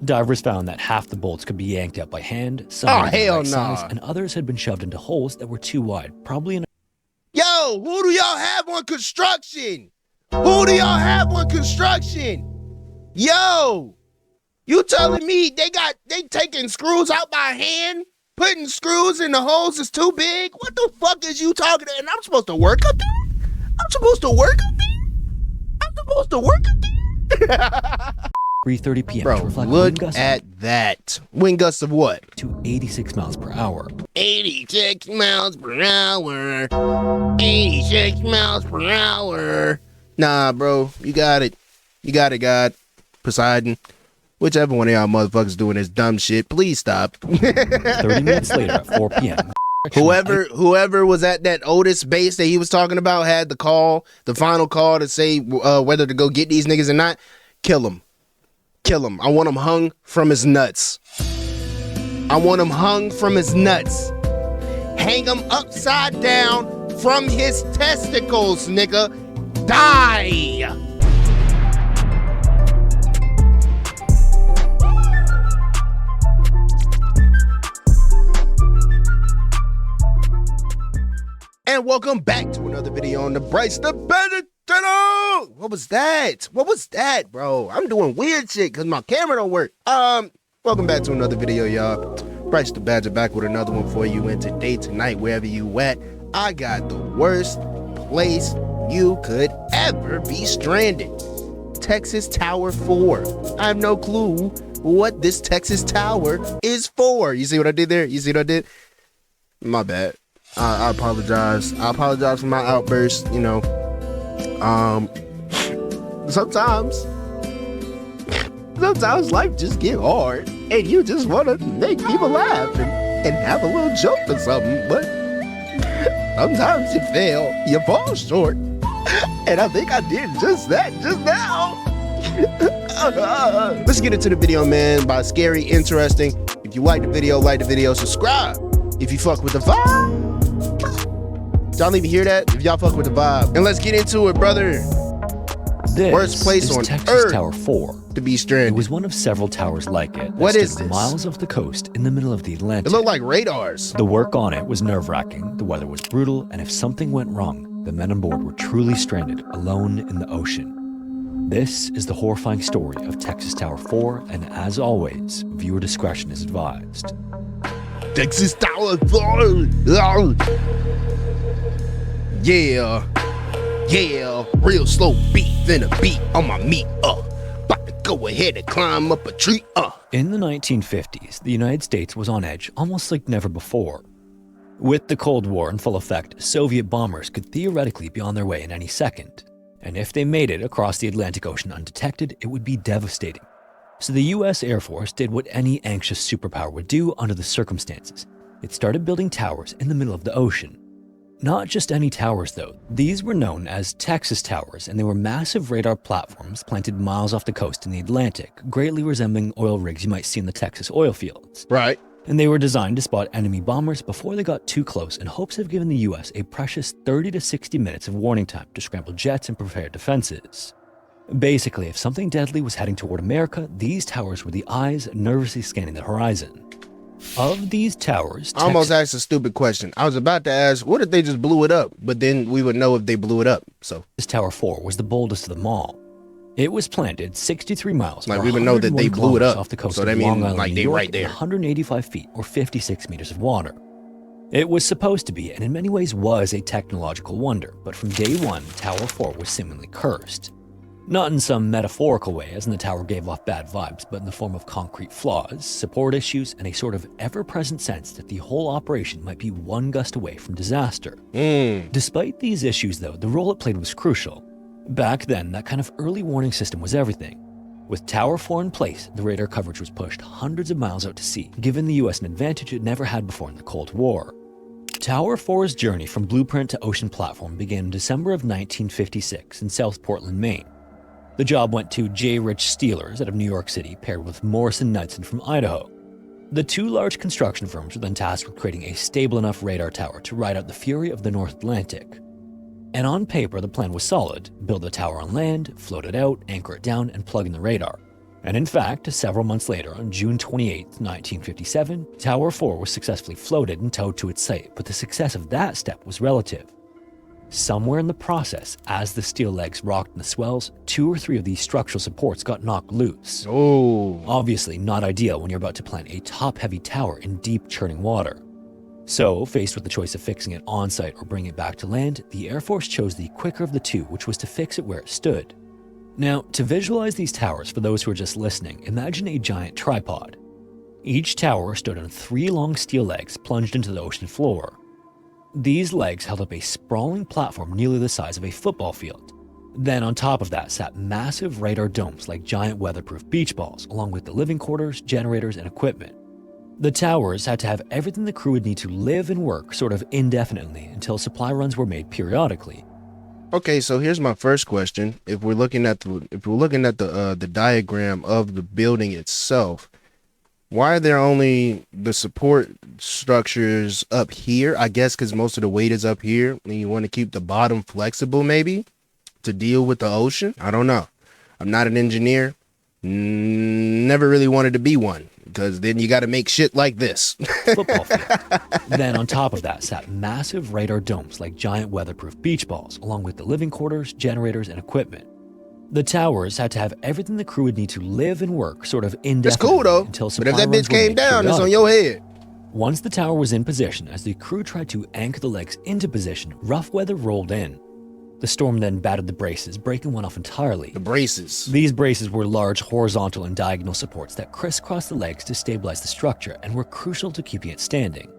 Divers found that half the bolts could be yanked out by hand, some Oh, were the hell right size, nah. and others had been shoved into holes that were too wide, probably in. Yo, who do y'all have on construction? Who do y'all have on construction? Yo, you telling me they taking screws out by hand, putting screws in the holes is too big? What the fuck is you talking about? And I'm supposed to work up there? I'm supposed to work up there? I'm supposed to work up there? 3:30 p.m. Bro, to reflect look wind gusts at that. Wind gusts of what? to 86 miles per hour. 86 miles per hour. 86 miles per hour. Nah, bro, you got it. You got it, God. Poseidon. Whichever one of y'all motherfuckers doing this dumb shit, please stop. 30 minutes later at 4 p.m. Whoever was at that Otis base that he was talking about had the final call to say whether to go get these niggas or not. Kill him. Kill him. I want him hung from his nuts. I want him hung from his nuts. Hang him upside down from his testicles, nigga. Die. And welcome back to another video on the BryceDaBadger channel. What was that? What was that, bro? I'm doing weird shit because my camera don't work. Welcome back to another video, y'all. BryceDaBadger back with another one for you. And today, tonight, wherever you at, I got the worst place you could ever be stranded. Texas Tower 4. I have no clue what this Texas Tower is for. You see what I did there? You see what I did? My bad. I apologize. I apologize for my outburst. You know, sometimes life just get hard, and you just want to make people laugh and have a little joke or something. But sometimes you fail, you fall short, and I think I did just that just now. Let's get into the video, man. By scary, interesting. If you like the video, subscribe. If you fuck with the vibe. Y'all even hear that? If y'all fuck with the vibe. And let's get into it, brother. This worst place is on Texas earth Tower 4. to be stranded. It was one of several towers like it that What is stood this? miles off the coast in the middle of the Atlantic. It looked like radars. The work on it was nerve-wracking, the weather was brutal, and if something went wrong, the men on board were truly stranded, alone in the ocean. This is the horrifying story of Texas Tower 4, and as always, viewer discretion is advised. Texas Tower 4. Yeah, real slow beat, then a beat on my meat, about to go ahead and climb up a tree, In the 1950s, the United States was on edge almost like never before. With the Cold War in full effect, Soviet bombers could theoretically be on their way in any second. And if they made it across the Atlantic Ocean undetected, it would be devastating. So the US Air Force did what any anxious superpower would do under the circumstances. It started building towers in the middle of the ocean. Not just any towers though, these were known as Texas Towers, and they were massive radar platforms planted miles off the coast in the Atlantic, greatly resembling oil rigs you might see in the Texas oil fields. Right. And they were designed to spot enemy bombers before they got too close in hopes of giving the US a precious 30 to 60 minutes of warning time to scramble jets and prepare defenses. Basically, if something deadly was heading toward America, these towers were the eyes nervously scanning the horizon. Of these towers, I almost asked a stupid question. I was about to ask, what if they just blew it up? But then we would know if they blew it up. So Texas Tower 4 was the boldest of them all. It was planted 63 miles, like or we would know that they 101 blew it up. off the coast So of that Long means Island, like New they York, right there. in 185 feet or 56 meters of water. It was supposed to be, and in many ways was, a technological wonder, but from day one, Tower 4 was seemingly cursed. Not in some metaphorical way, as in the tower gave off bad vibes, but in the form of concrete flaws, support issues, and a sort of ever-present sense that the whole operation might be one gust away from disaster. Despite these issues, though, the role it played was crucial. Back then, that kind of early warning system was everything. With Tower 4 in place, the radar coverage was pushed hundreds of miles out to sea, giving the US an advantage it never had before in the Cold War. Tower 4's journey from blueprint to ocean platform began in December of 1956 in South Portland, Maine. The job went to J. Rich Steelers out of New York City, paired with Morrison Knudsen from Idaho. The two large construction firms were then tasked with creating a stable enough radar tower to ride out the fury of the North Atlantic. And on paper, the plan was solid: build the tower on land, float it out, anchor it down, and plug in the radar. And in fact, several months later, on June 28, 1957, Tower 4 was successfully floated and towed to its site, but the success of that step was relative. Somewhere in the process, as the steel legs rocked in the swells, 2 or 3 of these structural supports got knocked loose. Oh. Obviously not ideal when you're about to plant a top-heavy tower in deep churning water. So, faced with the choice of fixing it on-site or bringing it back to land, the Air Force chose the quicker of the two, which was to fix it where it stood. Now, to visualize these towers for those who are just listening, imagine a giant tripod. Each tower stood on 3 long steel legs plunged into the ocean floor. These legs held up a sprawling platform nearly the size of a football field. Then on top of that sat massive radar domes like giant weatherproof beach balls, along with the living quarters, generators, and equipment. The towers had to have everything the crew would need to live and work sort of indefinitely until supply runs were made periodically. Okay, so here's my first question. If we're looking at the diagram of the building itself, why are there only the support structures up here? I guess because most of the weight is up here and you want to keep the bottom flexible maybe to deal with the ocean. I don't know. I'm not an engineer. Never really wanted to be one because then you got to make shit like this. Football field. Then on top of that sat massive radar domes like giant weatherproof beach balls, along with the living quarters, generators, and equipment. The towers had to have everything the crew would need to live and work sort of indefinitely. That's cool though, until but if that runs bitch were came made down, it's on periodically. your head. Once the tower was in position, as the crew tried to anchor the legs into position, rough weather rolled in. The storm then battered the braces, breaking one off entirely. The braces. These braces were large horizontal and diagonal supports that crisscrossed the legs to stabilize the structure and were crucial to keeping it standing.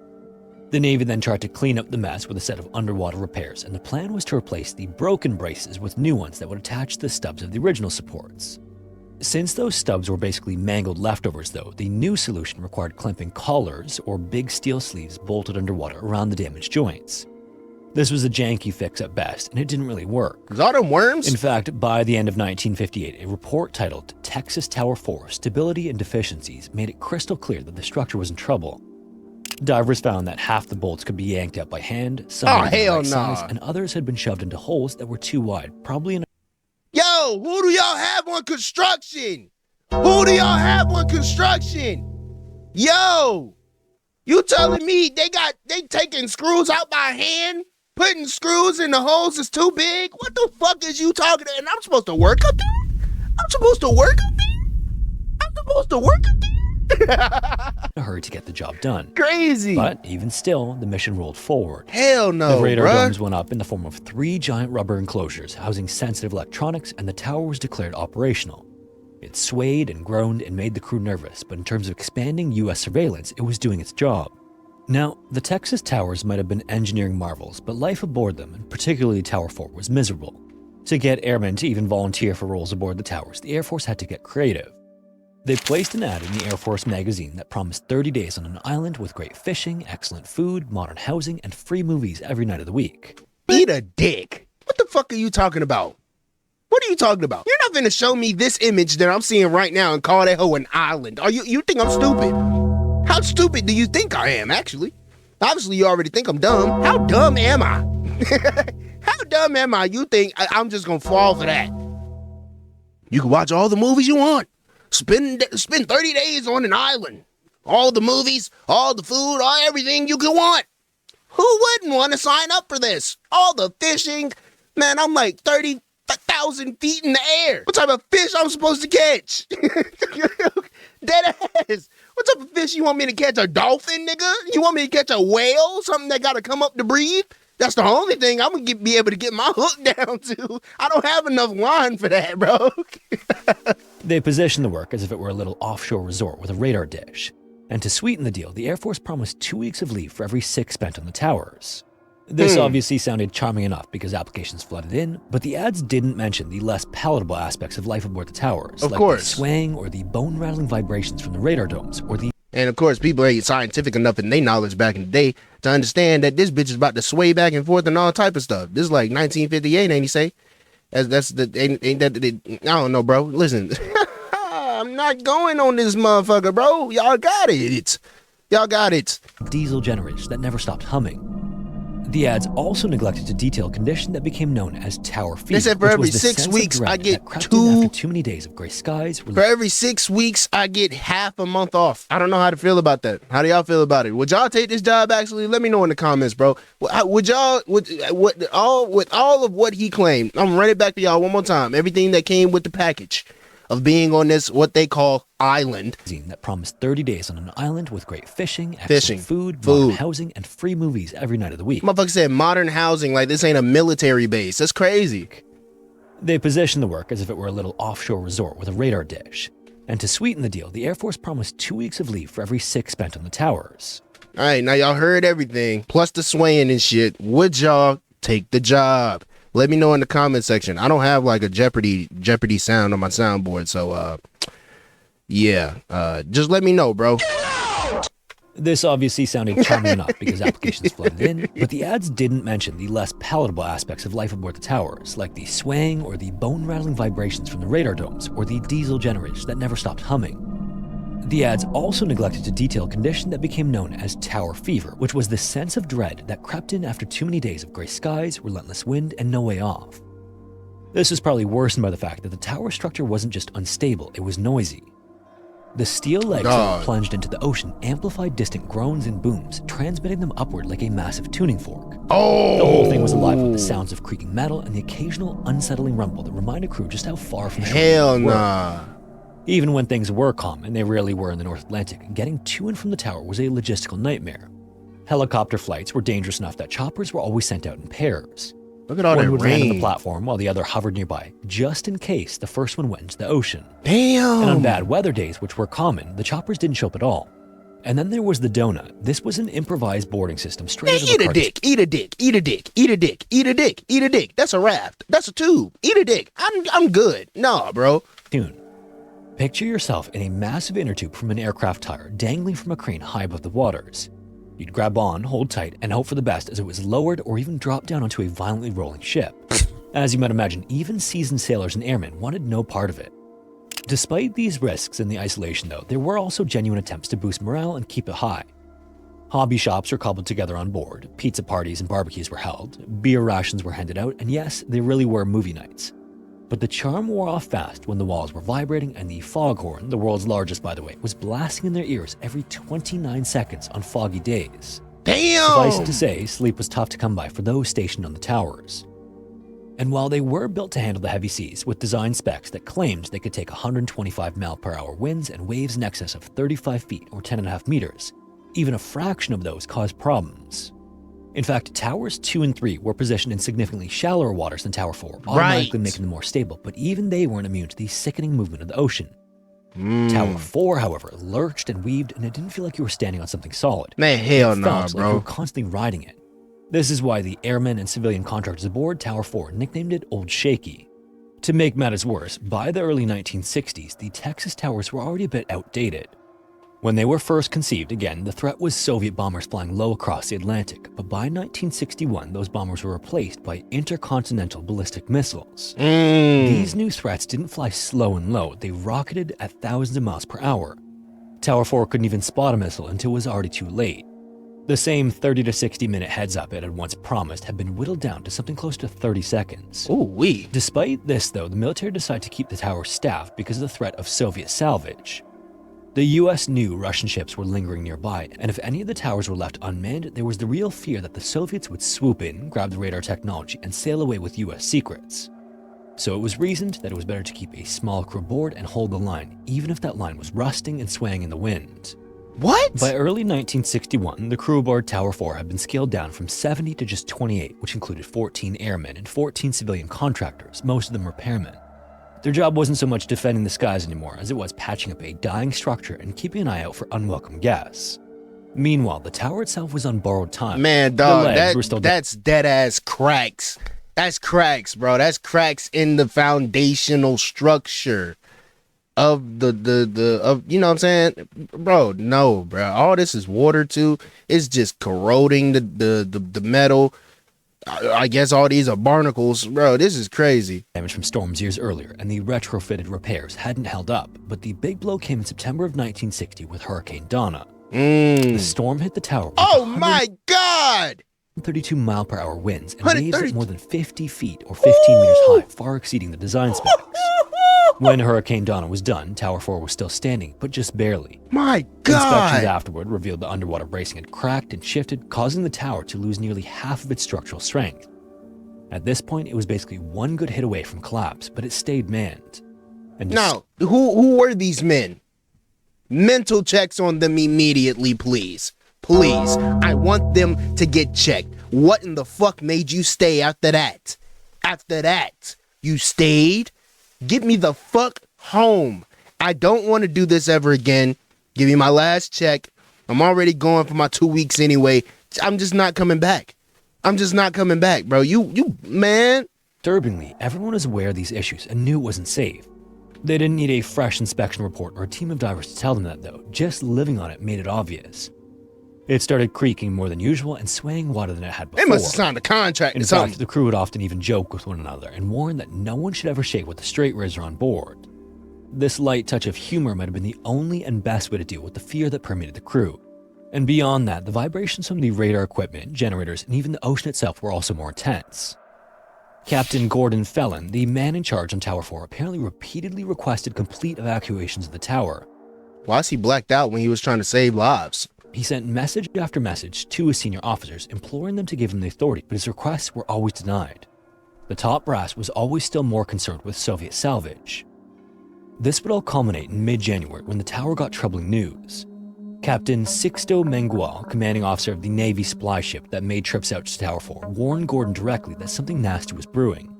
The Navy then tried to clean up the mess with a set of underwater repairs, and the plan was to replace the broken braces with new ones that would attach to the stubs of the original supports. Since those stubs were basically mangled leftovers though, the new solution required clamping collars or big steel sleeves bolted underwater around the damaged joints. This was a janky fix at best, and it didn't really work. Is all them worms? In fact, by the end of 1958, a report titled Texas Tower 4 Stability and Deficiencies made it crystal clear that the structure was in trouble. Divers found that half the bolts could be yanked out by hand, some were the hell right size, nah. and others had been shoved into holes that were too wide, probably in Yo, who do y'all have on construction? Who do y'all have on construction? Yo, you telling me they taking screws out by hand? Putting screws in the holes is too big? What the fuck is you talking about? And I'm supposed to work up there? I'm supposed to work up there? I'm supposed to work up there? a hurry to get the job done. Crazy. But even still, the mission rolled forward. Hell no, The radar bruh. domes went up in the form of 3 giant rubber enclosures housing sensitive electronics, and the tower was declared operational. It swayed and groaned and made the crew nervous, but in terms of expanding U.S. surveillance, it was doing its job. Now, the Texas towers might have been engineering marvels, but life aboard them, and particularly Tower 4, was miserable. To get airmen to even volunteer for roles aboard the towers, the Air Force had to get creative. They placed an ad in the Air Force magazine that promised 30 days on an island with great fishing, excellent food, modern housing, and free movies every night of the week. Eat a dick. What the fuck are you talking about? What are you talking about? You're not gonna show me this image that I'm seeing right now and call that hoe an island. You think I'm stupid? How stupid do you think I am, actually? Obviously, you already think I'm dumb. How dumb am I? How dumb am I? You think I'm just gonna fall for that? You can watch all the movies you want. Spend 30 days on an island. All the movies, all the food, everything you can want. Who wouldn't want to sign up for this? All the fishing. Man, I'm like 30,000 feet in the air. What type of fish I'm supposed to catch? Dead ass. What type of fish you want me to catch? A dolphin, nigga? You want me to catch a whale? Something that gotta come up to breathe? That's the only thing I'm gonna be able to get my hook down to. I don't have enough line for that, bro. They positioned the work as if it were a little offshore resort with a radar dish. And to sweeten the deal, the Air Force promised 2 weeks of leave for every 6 spent on the towers. This obviously sounded charming enough because applications flooded in, but the ads didn't mention the less palatable aspects of life aboard the towers, Of like course. the swaying or the bone-rattling vibrations from the radar domes, or the And of course, people ain't scientific enough in their knowledge back in the day to understand that this bitch is about to sway back and forth and all type of stuff. This is like 1958, ain't he say? I don't know, bro. Listen, I'm not going on this motherfucker, bro. Y'all got it. Y'all got it. diesel generators that never stopped humming. The ads also neglected to detail a condition that became known as tower fever. They said for which every was the 6 sense of weeks, dread I get that crept in 2. after too many days of gray skies. For every 6 weeks, I get half a month off. I don't know how to feel about that. How do y'all feel about it? Would y'all take this job? Actually, let me know in the comments, bro. Would y'all? With all of what he claimed? I'm gonna run it back to y'all one more time. Everything that came with the package of being on this what they call island that promised 30 days on an island with great fishing, excellent food, modern housing, and free movies every night of the week. Motherfucker said modern housing like this ain't a military base. That's crazy. They positioned the work as if it were a little offshore resort with a radar dish. And to sweeten the deal, the Air Force promised 2 weeks of leave for every 6 spent on the towers. All right, now y'all heard everything, plus the swaying and shit. Would y'all take the job? Let me know in the comment section. I don't have like a Jeopardy sound on my soundboard, so yeah, just let me know, bro. This obviously sounded charming enough because applications flooded in, but the ads didn't mention the less palatable aspects of life aboard the towers, like the swaying or the bone-rattling vibrations from the radar domes, or the diesel generators that never stopped humming. The ads also neglected to detail a condition that became known as tower fever, which was the sense of dread that crept in after too many days of gray skies, relentless wind, and no way off. This was probably worsened by the fact that the tower structure wasn't just unstable, it was noisy. The steel legs that were plunged into the ocean amplified distant groans and booms, transmitting them upward like a massive tuning fork. The whole thing was alive with the sounds of creaking metal and the occasional unsettling rumble that reminded crew just how far from shore they were. Even when things were calm, and they rarely were in the North Atlantic, getting to and from the tower was a logistical nightmare. Helicopter flights were dangerous enough that choppers were always sent out in pairs. Look at all that One would land on the rain. platform while the other hovered nearby, just in case the first one went into the ocean. Damn. And on bad weather days, which were common, the choppers didn't show up at all. And then there was the donut. This was an improvised boarding system straight out of Eat a dick, eat a dick, eat a dick, eat a dick, eat a dick, eat a dick. That's a raft. That's a tube. Eat a dick. I'm good. Nah, bro. cartoon. Picture yourself in a massive inner tube from an aircraft tire dangling from a crane high above the waters. You'd grab on, hold tight, and hope for the best as it was lowered or even dropped down onto a violently rolling ship. As you might imagine, even seasoned sailors and airmen wanted no part of it. Despite these risks and the isolation though, there were also genuine attempts to boost morale and keep it high. Hobby shops were cobbled together on board, pizza parties and barbecues were held, beer rations were handed out, and yes, there really were movie nights. But the charm wore off fast when the walls were vibrating and the foghorn, the world's largest by the way, was blasting in their ears every 29 seconds on foggy days. Damn! Suffice it to say, sleep was tough to come by for those stationed on the towers. And while they were built to handle the heavy seas with design specs that claimed they could take 125 mph winds and waves in excess of 35 feet or 10.5 meters, even a fraction of those caused problems. In fact, Towers 2 and 3 were positioned in significantly shallower waters than Tower 4, automatically making them more stable, but even they weren't immune to the sickening movement of the ocean. Tower 4, however, lurched and weaved, and it didn't feel like you were standing on something solid. Man, hell no, like you bro. were constantly riding it. This is why the airmen and civilian contractors aboard Tower 4 nicknamed it Old Shaky. To make matters worse, by the early 1960s, the Texas towers were already a bit outdated. When they were first conceived, again, the threat was Soviet bombers flying low across the Atlantic, but by 1961, those bombers were replaced by intercontinental ballistic missiles. These new threats didn't fly slow and low, they rocketed at thousands of miles per hour. Tower 4 couldn't even spot a missile until it was already too late. The same 30 to 60 minute heads up it had once promised had been whittled down to something close to 30 seconds. Ooh-wee. Despite this though, the military decided to keep the tower staffed because of the threat of Soviet salvage. The US knew Russian ships were lingering nearby, and if any of the towers were left unmanned, there was the real fear that the Soviets would swoop in, grab the radar technology, and sail away with US secrets. So it was reasoned that it was better to keep a small crew aboard and hold the line, even if that line was rusting and swaying in the wind. What? By early 1961, the crew aboard Tower 4 had been scaled down from 70 to just 28, which included 14 airmen and 14 civilian contractors, most of them repairmen. Their job wasn't so much defending the skies anymore as it was patching up a dying structure and keeping an eye out for unwelcome guests. Meanwhile, the tower itself was on borrowed time. Man, dog, that's dead ass cracks. That's cracks, bro. That's cracks in the foundational structure of of you know what I'm saying? Bro, no, bro. All this is water too. It's just corroding the metal. I guess all these are barnacles. Bro, this is crazy. Damage from storms years earlier, and the retrofitted repairs hadn't held up, but the big blow came in September of 1960 with Hurricane Donna. The storm hit the tower. Oh my God! 132-mile-per-hour winds and waves 130 at more than 50 feet or 15 meters high, far exceeding the design specs. When Hurricane Donna was done, Tower 4 was still standing, but just barely. My Inspections God. afterward revealed the underwater bracing had cracked and shifted, causing the tower to lose nearly half of its structural strength. At this point, it was basically one good hit away from collapse, but it stayed manned. And Now, who were these men? Mental checks on them immediately, please. Please. I want them to get checked. What in the fuck made you stay after that? After that, you stayed? Get me the fuck home. I don't want to do this ever again. Give me my last check. I'm already going for my 2 weeks anyway. I'm just not coming back. I'm just not coming back, bro. You, man. Disturbingly, everyone was aware of these issues and knew it wasn't safe. They didn't need a fresh inspection report or a team of divers to tell them that, though. Just living on it made it obvious. It started creaking more than usual and swaying wider than it had before. They must have signed a contract In or fact, something. the crew would often even joke with one another and warn that no one should ever shave with a straight razor on board. This light touch of humor might have been the only and best way to deal with the fear that permeated the crew. And beyond that, the vibrations from the radar equipment, generators, and even the ocean itself were also more intense. Captain Gordon Fellon, the man in charge on Tower 4, apparently repeatedly requested complete evacuations of the tower. Why is he blacked out when he was trying to save lives? He sent message after message to his senior officers, imploring them to give him the authority, but his requests were always denied. The top brass was always still more concerned with Soviet salvage. This would all culminate in mid-January when the tower got troubling news. Captain Sixto Mengual, commanding officer of the Navy supply ship that made trips out to Tower 4, warned Gordon directly that something nasty was brewing.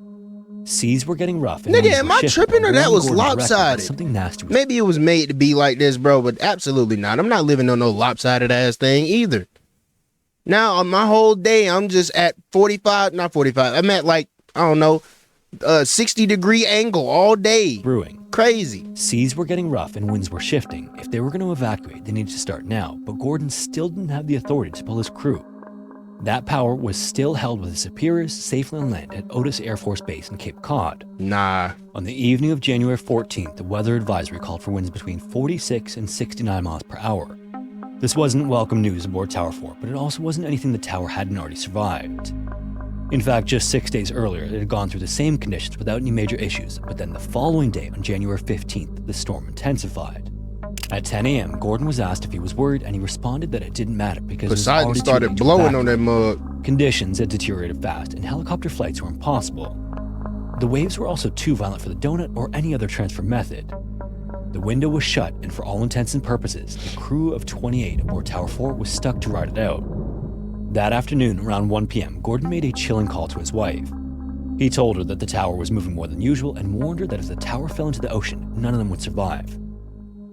Seas were getting rough. And Nigga, winds am were I shifting, tripping or that warning was Gordon directly that lopsided? Something nasty was Maybe it was made to be like this, bro, but absolutely not. I'm not living on no lopsided ass thing either. Now, on my whole day, I'm just at 45, not 45. I'm at like, I don't know, 60-degree angle all day. brewing. Crazy. Seas were getting rough and winds were shifting. If they were going to evacuate, they needed to start now, but Gordon still didn't have the authority to pull his crew. That power was still held with his superiors safely on land at Otis Air Force Base in Cape Cod. Nah. On the evening of January 14th, the weather advisory called for winds between 46 and 69 miles per hour. This wasn't welcome news aboard Tower 4, but it also wasn't anything the tower hadn't already survived. In fact, just 6 days earlier, it had gone through the same conditions without any major issues, but then the following day, on January 15th, the storm intensified. At 10 a.m., Gordon was asked if he was worried, and he responded that it didn't matter because Poseidon it was already too started late to blowing on evacuate. that mug. Conditions had deteriorated fast, and helicopter flights were impossible. The waves were also too violent for the donut or any other transfer method. The window was shut, and for all intents and purposes, the crew of 28 aboard Tower 4 was stuck to ride it out. That afternoon, around 1 p.m., Gordon made a chilling call to his wife. He told her that the tower was moving more than usual and warned her that if the tower fell into the ocean, none of them would survive.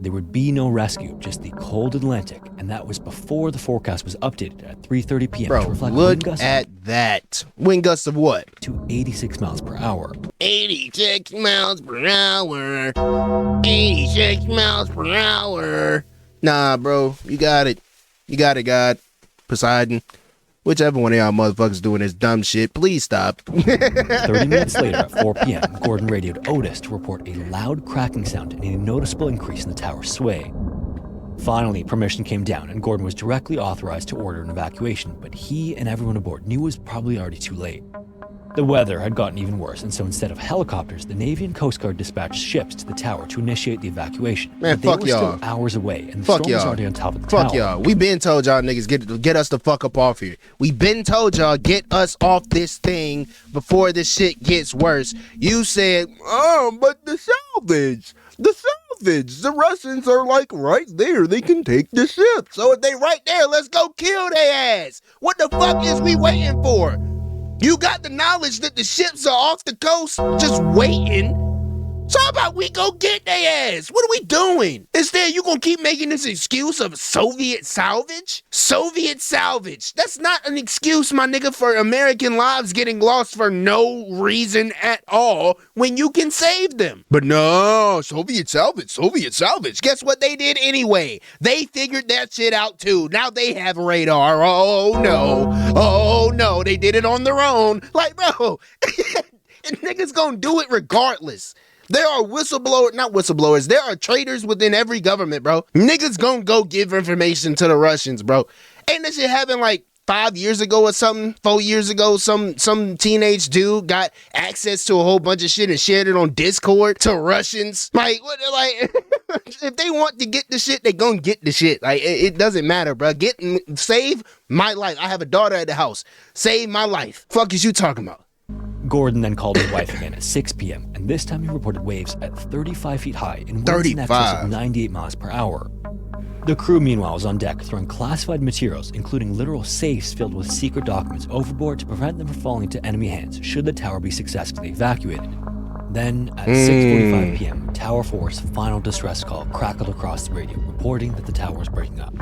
There would be no rescue, just the cold Atlantic, and that was before the forecast was updated at 3:30 p.m. to Bro, reflect look wind gusts at that. Wind gusts of what? to 86 miles per hour. 86 miles per hour. 86 miles per hour. Nah, bro. You got it. You got it, God. Poseidon. Whichever one of y'all motherfuckers doing this dumb shit, please stop. 30 minutes later at 4 p.m., Gordon radioed Otis to report a loud cracking sound and a noticeable increase in the tower's sway. Finally, permission came down and Gordon was directly authorized to order an evacuation, but he and everyone aboard knew it was probably already too late. The weather had gotten even worse, and so instead of helicopters, the Navy and Coast Guard dispatched ships to the tower to initiate the evacuation. Man, but they fuck were y'all. still hours away, and the Fuck storm was y'all. already on top of the tower. Fuck y'all. We been told y'all niggas get us the fuck up off here. We been told y'all get us off this thing before this shit gets worse. You said, oh, but the salvage. The Russians are like right there. They can take the ship. So if they right there, let's go kill their ass. What the fuck is we waiting for? You got the knowledge that the ships are off the coast just waiting. So how about we go get their ass? What are we doing? Instead, you gonna keep making this excuse of Soviet salvage? Soviet salvage. That's not an excuse, my nigga, for American lives getting lost for no reason at all when you can save them. But no, Soviet salvage. Guess what they did anyway? They figured that shit out too. Now they have radar. Oh no, they did it on their own. Like, bro, and niggas gonna do it regardless. There are there are traitors within every government, bro. Niggas gonna go give information to the Russians, bro. Ain't this shit happened like 5 years ago or something, 4 years ago, some teenage dude got access to a whole bunch of shit and shared it on Discord to Russians. Like, what? Like, if they want to get the shit, they gonna get the shit. Like, it doesn't matter, bro. Save my life. I have a daughter at the house. Save my life. Fuck is you talking about? Gordon then called his wife again at 6 p.m. and this time he reported waves at 35 feet high and winds in excess of 98 miles per hour. The crew, meanwhile, was on deck throwing classified materials, including literal safes filled with secret documents, overboard to prevent them from falling into enemy hands should the tower be successfully evacuated. Then, at 6:45 p.m., Tower 4's final distress call crackled across the radio, reporting that the tower was breaking up.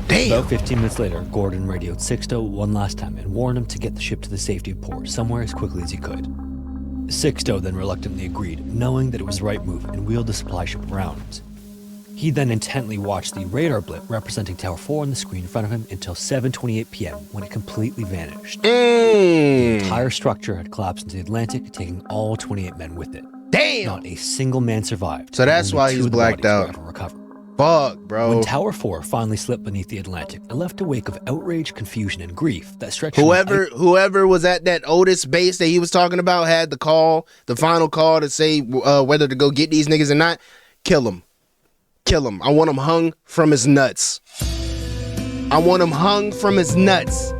Damn. About 15 minutes later, Gordon radioed Sixto one last time and warned him to get the ship to the safety of port somewhere as quickly as he could. Sixto then reluctantly agreed, knowing that it was the right move, and wheeled the supply ship around. He then intently watched the radar blip representing Tower 4 on the screen in front of him until 7:28 p.m. when it completely vanished. The entire structure had collapsed into the Atlantic, taking all 28 men with it. Damn! Not a single man survived. So that's why he's blacked out. Fuck, bro. When Tower 4 finally slipped beneath the Atlantic, it left a wake of outrage, confusion, and grief that stretched... Whoever was at that Otis base that he was talking about had the call, the final call to say whether to go get these niggas or not. Kill him. Kill him. I want him hung from his nuts. I want him hung from his nuts.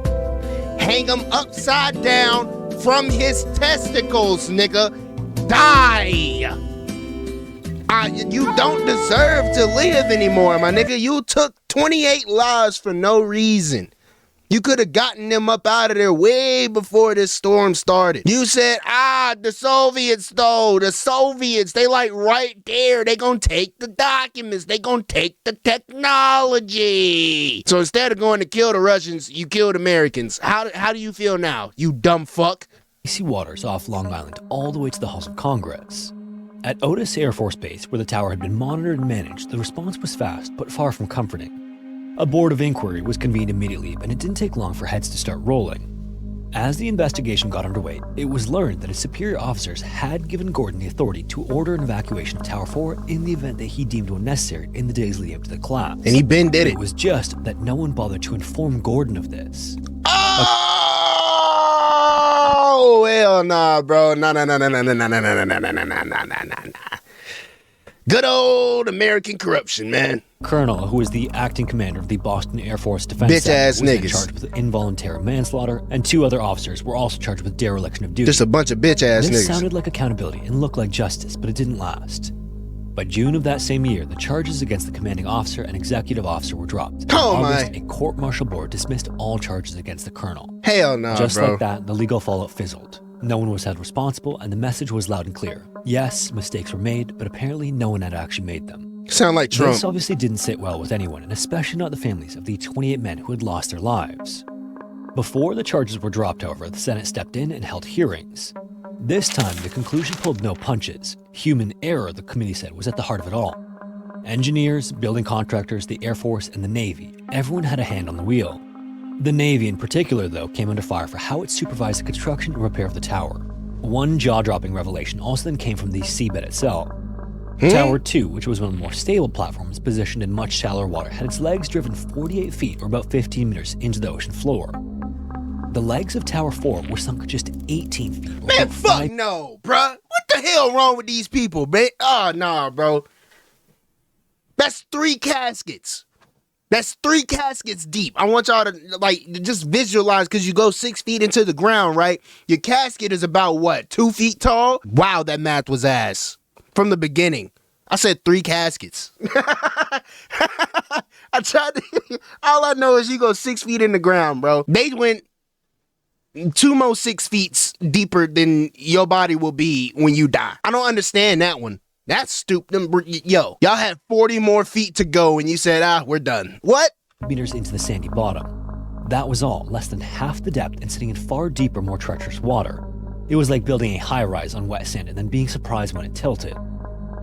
Hang him upside down from his testicles, nigga. Die. You don't deserve to live anymore, my nigga. You took 28 lives for no reason. You could have gotten them up out of there way before this storm started. You said, the Soviets though, the Soviets, they like right there. They gonna take the documents. They gonna take the technology. So instead of going to kill the Russians, you killed Americans. How do you feel now, you dumb fuck? Icy waters off Long Island all the way to the halls of Congress. At Otis Air Force Base, where the tower had been monitored and managed, the response was fast, but far from comforting. A board of inquiry was convened immediately, and it didn't take long for heads to start rolling. As the investigation got underway, it was learned that his superior officers had given Gordon the authority to order an evacuation of Tower 4 in the event that he deemed unnecessary in the days leading up to the collapse. And he did it. It was just that no one bothered to inform Gordon of this. Oh, hell nah, bro. Nah. Good old American corruption, man. Colonel, who was the acting commander of the Boston Air Force Defense Bitch-ass Center, was niggas. charged with involuntary manslaughter, and 2 other officers were also charged with dereliction of duty. Just a bunch of bitch-ass niggas. This sounded like accountability and looked like justice, but it didn't last. By June of that same year, the charges against the commanding officer and executive officer were dropped. In August, a court-martial board dismissed all charges against the colonel. Hell no, Just bro. like that, the legal fallout fizzled. No one was held responsible, and the message was loud and clear. Yes, mistakes were made, but apparently no one had actually made them. Sound like Trump. This obviously didn't sit well with anyone, and especially not the families of the 28 men who had lost their lives. Before the charges were dropped, however, the Senate stepped in and held hearings. This time, the conclusion pulled no punches. Human error, the committee said, was at the heart of it all. Engineers, building contractors, the Air Force, and the Navy, everyone had a hand on the wheel. The Navy in particular, though, came under fire for how it supervised the construction and repair of the tower. One jaw-dropping revelation also then came from the seabed itself. Tower 2, which was one of the more stable platforms positioned in much shallower water, had its legs driven 48 feet or about 15 meters into the ocean floor. The legs of Tower 4 were sunk just 18 feet. Man, fuck no, bruh. What the hell wrong with these people, man? Oh, nah, bro. That's 3 caskets. That's 3 caskets deep. I want y'all to, like, just visualize, because you go 6 feet into the ground, right? Your casket is about, what, 2 feet tall? Wow, that math was ass. From the beginning. I said 3 caskets. I tried to, all I know is you go 6 feet in the ground, bro. They went 2 more 6 feet deeper than your body will be when you die. I don't understand that one. That's stupid. Yo, y'all had 40 more feet to go and you said, we're done. What? Meters into the sandy bottom. That was all, less than half the depth and sitting in far deeper, more treacherous water. It was like building a high-rise on wet sand and then being surprised when it tilted.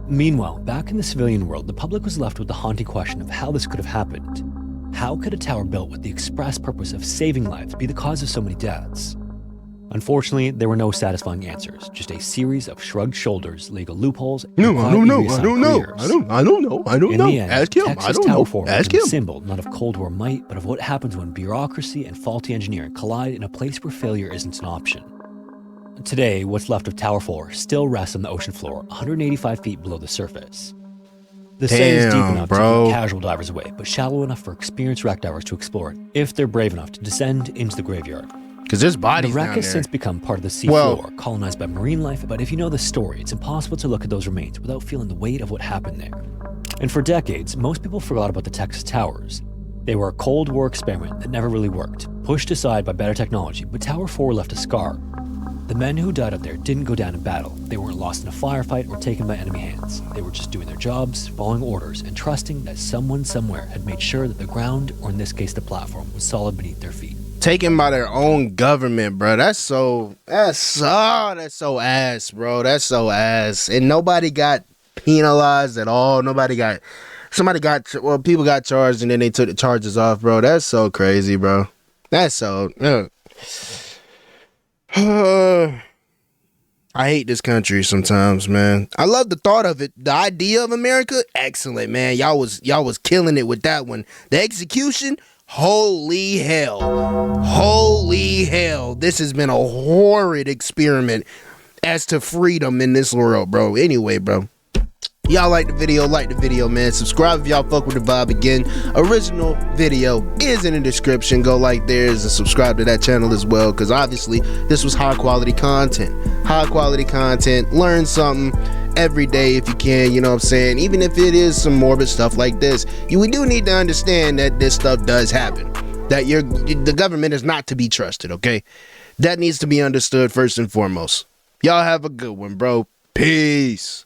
Meanwhile, back in the civilian world, the public was left with the haunting question of how this could have happened. How could a tower built with the express purpose of saving lives be the cause of so many deaths? Unfortunately, there were no satisfying answers, just a series of shrugged shoulders, legal loopholes, and No, I don't quietly know. I reassigned don't know. careers. I don't know. In the end, Ask him. Texas I don't Tower know. 4 Ask became a him. symbol not of Cold War might, but of what happens when bureaucracy and faulty engineering collide in a place where failure isn't an option. Today, what's left of Tower 4 still rests on the ocean floor, 185 feet below the surface. The sea is deep enough to keep casual divers away, but shallow enough for experienced wreck divers to explore it, if they're brave enough to descend into the graveyard. Because there's bodies The wreck down has there. since become part of the sea floor, colonized by marine life, but if you know the story, it's impossible to look at those remains without feeling the weight of what happened there. And for decades, most people forgot about the Texas Towers. They were a Cold War experiment that never really worked, pushed aside by better technology, but Tower 4 left a scar. The men who died out there didn't go down in battle. They weren't lost in a firefight or taken by enemy hands. They were just doing their jobs, following orders, and trusting that someone somewhere had made sure that the ground, or in this case the platform, was solid beneath their feet. Taken by their own government, bro. That's so ass, bro. That's so ass. And nobody got penalized at all. People got charged and then they took the charges off, bro. That's so crazy, bro. That's so... I hate this country sometimes, man. I love the thought of it. The idea of America, excellent, man. Y'all was killing it with that one. The execution, holy hell. Holy hell. This has been a horrid experiment as to freedom in this world, bro. Anyway, bro. Y'all like the video, man. Subscribe if y'all fuck with the vibe. Again, original video is in the description. Go like theirs and subscribe to that channel as well, because obviously this was high quality content. Learn something every day if you can, you know what I'm saying? Even if it is some morbid stuff like this, we do need to understand that this stuff does happen, that the government is not to be trusted, okay? That needs to be understood first and foremost. Y'all have a good one, bro. Peace.